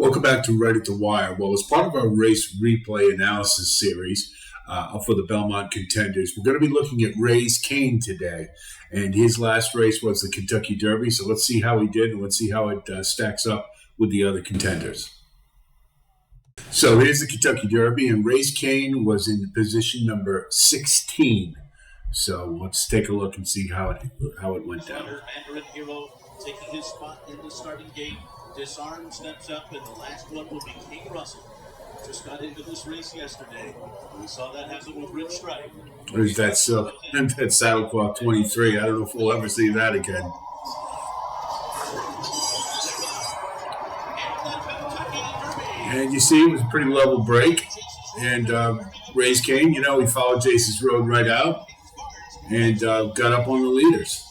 Welcome back to Right at the Wire. Well, as part of our race replay analysis series for the Belmont contenders, we're going to be looking at Cain today. And his last race was the Kentucky Derby. So let's see how he did and let's see how it stacks up with the other contenders. So here's the Kentucky Derby, and Cain was in position number 16. So let's take a look and see how it went down. Mandarin Hero taking his spot in the starting gate. Disarm steps up, and the last one will be King Russell. Just got into this race yesterday. We saw that happen with Rich Stripe. There's that saddlecloth 23. I don't know if we'll ever see that again. And you see, it was a pretty level break. And Cain, he followed Jace's road right out and got up on the leaders.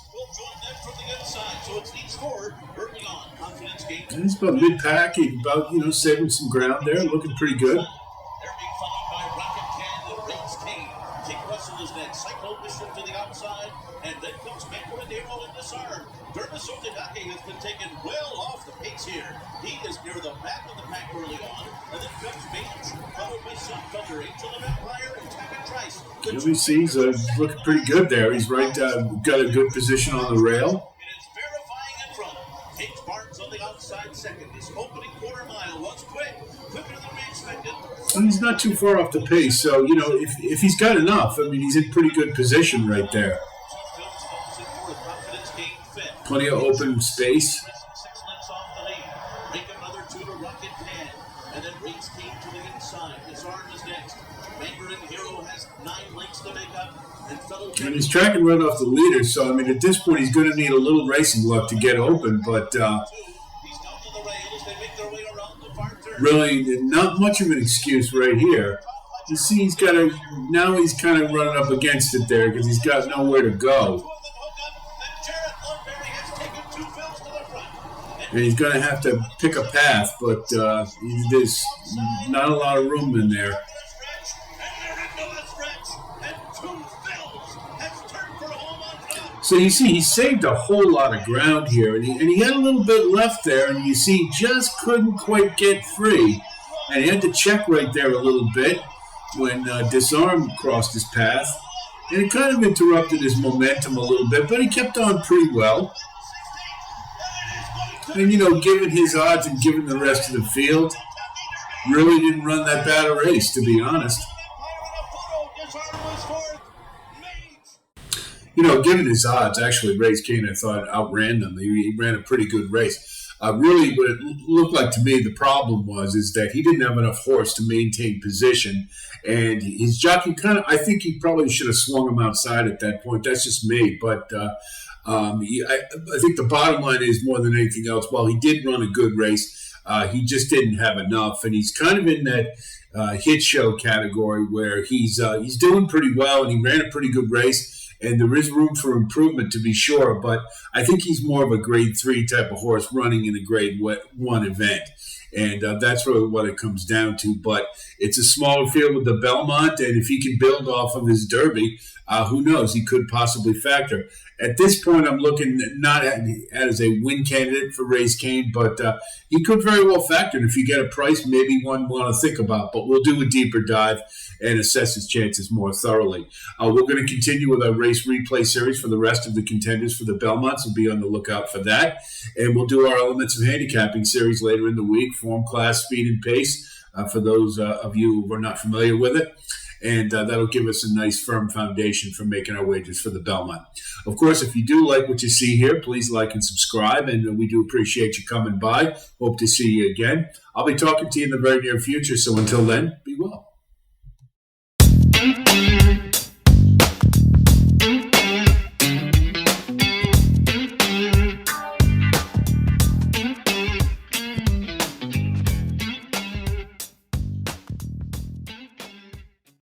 And he's about mid-pack, about, saving some ground there, looking pretty good. They're being followed by Rocket Can and Cain. King Russell is next. Cyclone Bishop to the outside, and then comes Belmont and Disarm. Dermis Otedake has been taken well off the pace here. He is near the back of the pack early on, and then comes Belmont, followed by Sun Thunder, Angel of Empire, and Tappet Trice. WC's looking pretty good there. He's got a good position on the rail. On the outside second. This opening quarter mile was quicker than we expected. And he's not too far off the pace, so if he's got enough, he's in pretty good position right there. Plenty of open space. 6 lengths off the lead. Break another 2 to Rocket Can, and then Cain to the inside. Disarm is next. Mandarin Hero has 9 lengths to make up. And he's tracking right off the leader, so at this point he's going to need a little racing luck to get open, but really not much of an excuse right here. You see, he's kind of running up against it there because he's got nowhere to go. And he's going to have to pick a path, but there's not a lot of room in there. So you see, he saved a whole lot of ground here, and he had a little bit left there, and you see, just couldn't quite get free. And he had to check right there a little bit when Disarm crossed his path. And it kind of interrupted his momentum a little bit, but he kept on pretty well. And, given his odds and given the rest of the field, really didn't run that bad a race, to be honest. Given his odds, actually, Cain, I thought, outran them. He ran a pretty good race. Really, what it looked like to me, the problem is that he didn't have enough horse to maintain position. And his jockey I think he probably should have swung him outside at that point. That's just me. But I think the bottom line is, more than anything else, while he did run a good race, he just didn't have enough. And he's kind of in that hit show category where he's doing pretty well, and he ran a pretty good race. And there is room for improvement, to be sure, but I think he's more of a grade 3 type of horse running in a grade 1 event. And that's really what it comes down to. But it's a smaller field with the Belmont, and if he can build off of his Derby, who knows? He could possibly factor. At this point, I'm looking not at as a win candidate for Cain, but he could very well factor. And if you get a price, maybe one want to think about. But we'll do a deeper dive and assess his chances more thoroughly. We're going to continue with our race replay series for the rest of the contenders for the Belmont, so be on the lookout for that. And we'll do our Elements of Handicapping series later in the week, form, class, speed, and pace, for those of you who are not familiar with it. And that'll give us a nice firm foundation for making our wagers for the Belmont. Of course, if you do like what you see here, please like and subscribe, and we do appreciate you coming by. Hope to see you again. I'll be talking to you in the very near future, so until then, be well.